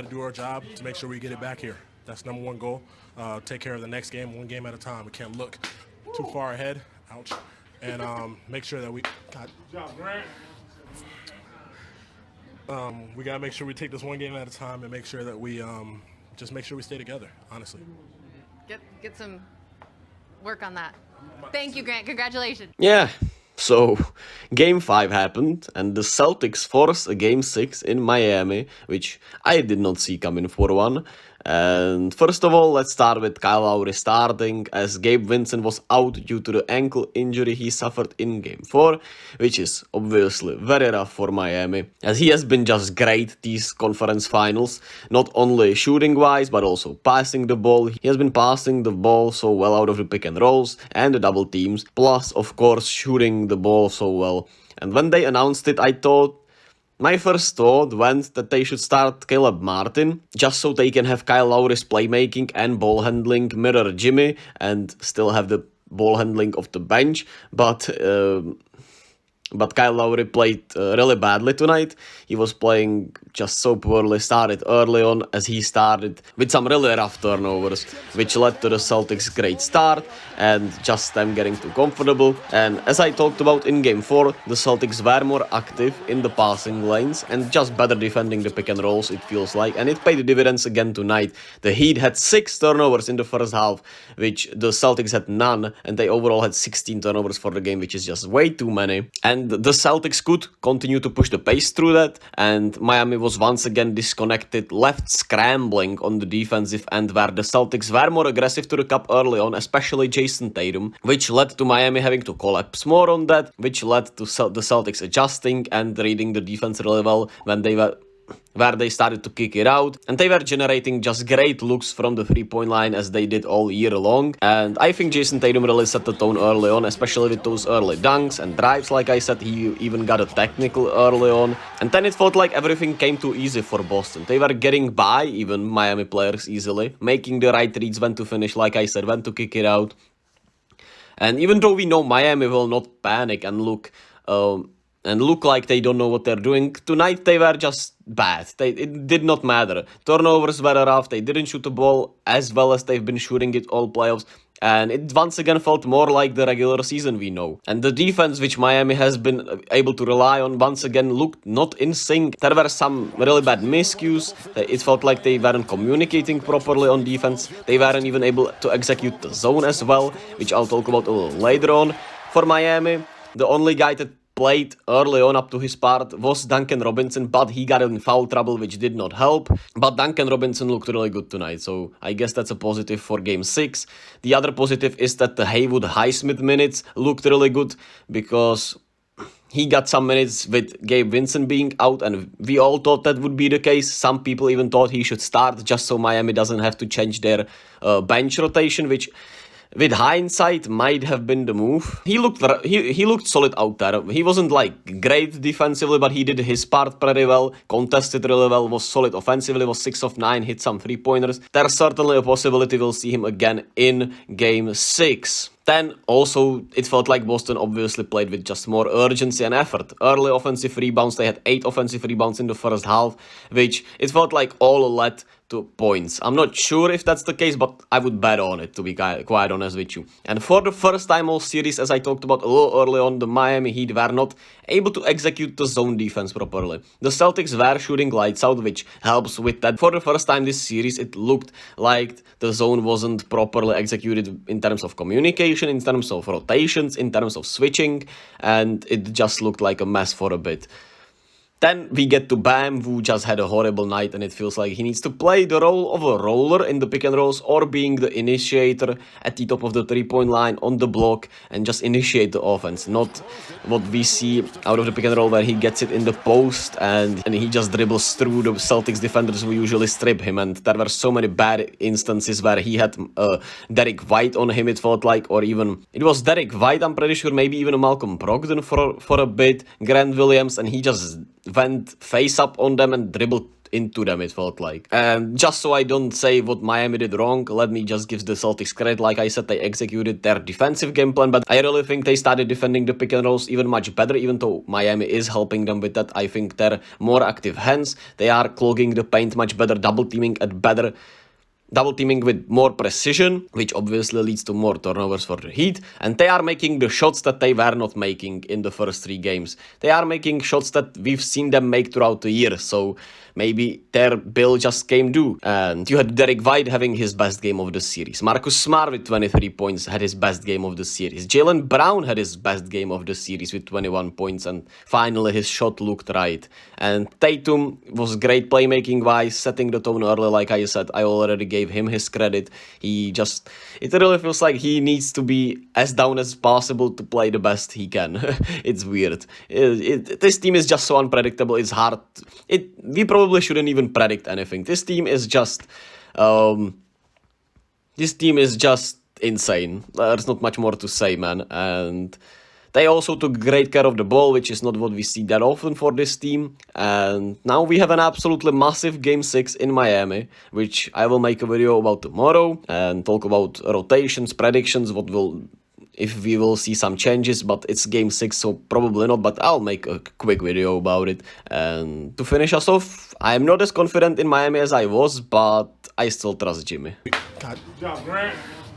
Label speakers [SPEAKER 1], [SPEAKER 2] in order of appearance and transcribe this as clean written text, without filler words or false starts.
[SPEAKER 1] to do our job to make sure we get it back here. That's number one goal. Take care of the next game, one game at a time. We can't look too far ahead. Ouch. And make sure that we. God. Good job, Grant. We gotta make sure we take this one game at a time and make sure that we just make sure we stay together. Honestly.
[SPEAKER 2] Get some work on that. Thank you, Grant. Congratulations.
[SPEAKER 3] Yeah, so Game 5 happened, and the Celtics forced a Game 6 in Miami, which I did not see coming for one. And first of all, let's start with Kyle Lowry starting, as Gabe Vincent was out due to the ankle injury he suffered in Game 4, which is obviously very rough for Miami, as he has been just great these conference finals, not only shooting-wise, but also passing the ball. He has been passing the ball so well out of the pick and rolls and the double teams, plus, of course, shooting the ball so well. And when they announced it, my first thought went that they should start Caleb Martin, just so they can have Kyle Lowry's playmaking and ball handling mirror Jimmy and still have the ball handling of the bench, but Kyle Lowry played really badly tonight. He was playing just so poorly, started early on, as he started with some really rough turnovers, which led to the Celtics' great start and just them getting too comfortable. And as I talked about in Game 4, the Celtics were more active in the passing lanes and just better defending the pick and rolls, it feels like, and it paid dividends again tonight. The Heat had 6 turnovers in the first half, which the Celtics had none, and they overall had 16 turnovers for the game, which is just way too many. And the Celtics could continue to push the pace through that, and Miami was once again disconnected, left scrambling on the defensive end, where the Celtics were more aggressive to the cup early on, especially Jason Tatum, which led to Miami having to collapse more on that, which led to the Celtics adjusting and reading the defense really well when where they started to kick it out, and they were generating just great looks from the three-point line as they did all year long. And I think Jason Tatum really set the tone early on, especially with those early dunks and drives. Like I said, he even got a technical early on, and then it felt like everything came too easy for Boston. They were getting by even Miami players easily, making the right reads when to finish, like I said, when to kick it out. And even though we know Miami will not panic and look like they don't know what they're doing, tonight they were just bad. It did not matter. Turnovers were rough, they didn't shoot the ball as well as they've been shooting it all playoffs, and it once again felt more like the regular season we know. And the defense, which Miami has been able to rely on, once again looked not in sync. There were some really bad miscues. It felt like they weren't communicating properly on defense. They weren't even able to execute the zone as well, which I'll talk about a little later on. For Miami, the only guy that played early on up to his part was Duncan Robinson, but he got in foul trouble, which did not help. But Duncan Robinson looked really good tonight, so I guess that's a positive for Game 6. The other positive is that the Haywood Highsmith minutes looked really good, because he got some minutes with Gabe Vincent being out, and we all thought that would be the case. Some people even thought he should start just so Miami doesn't have to change their bench rotation, which with hindsight might have been the move. He looked solid out there. He wasn't like great defensively, but he did his part pretty well, contested really well, was solid offensively, was 6 of 9, hit some 3-pointers. There's certainly a possibility we'll see him again in Game 6. Then also, it felt like Boston obviously played with just more urgency and effort. Early offensive rebounds, they had 8 offensive rebounds in the first half, which it felt like all led to points. I'm not sure if that's the case, but I would bet on it, to be quite honest with you. And for the first time all series, as I talked about a little early on, the Miami Heat were not able to execute the zone defense properly. The Celtics were shooting lights out, which helps with that. For the first time this series, it looked like the zone wasn't properly executed in terms of communication, in terms of rotations, in terms of switching, and it just looked like a mess for a bit. Then we get to Bam, who just had a horrible night, and it feels like he needs to play the role of a roller in the pick and rolls, or being the initiator at the top of the three-point line on the block and just initiate the offense. Not what we see out of the pick and roll where he gets it in the post and he just dribbles through the Celtics defenders who usually strip him. And there were so many bad instances where he had Derek White on him, it felt like, or even it was Derek White, I'm pretty sure, maybe even Malcolm Brogdon for a bit, Grant Williams, and he just went face up on them and dribbled into them, it felt like. And just so I don't say what Miami did wrong, let me just give the Celtics credit. Like I said, they executed their defensive game plan, but I really think they started defending the pick and rolls even much better, even though Miami is helping them with that. I think they're more active hands. They are clogging the paint much better, double teaming with more precision, which obviously leads to more turnovers for the Heat, and they are making the shots that they were not making in the first 3 games. They are making shots that we've seen them make throughout the year, so maybe their bill just came due. And you had Derek White having his best game of the series. Marcus Smart with 23 points had his best game of the series. Jaylen Brown had his best game of the series with 21 points, and finally his shot looked right. And Tatum was great playmaking wise, setting the tone early. Like I said, I already gave him his credit. It really feels like he needs to be as down as possible to play the best he can. It's weird. This team is just so unpredictable. It's hard. We probably shouldn't even predict anything. This team is just insane. There's not much more to say, man. And they also took great care of the ball, which is not what we see that often for this team. And now we have an absolutely massive Game 6 in Miami, which I will make a video about tomorrow and talk about rotations, predictions, if we will see some changes, but it's Game 6, so probably not, but I'll make a quick video about it. And to finish us off, I am not as confident in Miami as I was, but I still trust Jimmy.
[SPEAKER 1] Good job, Grant.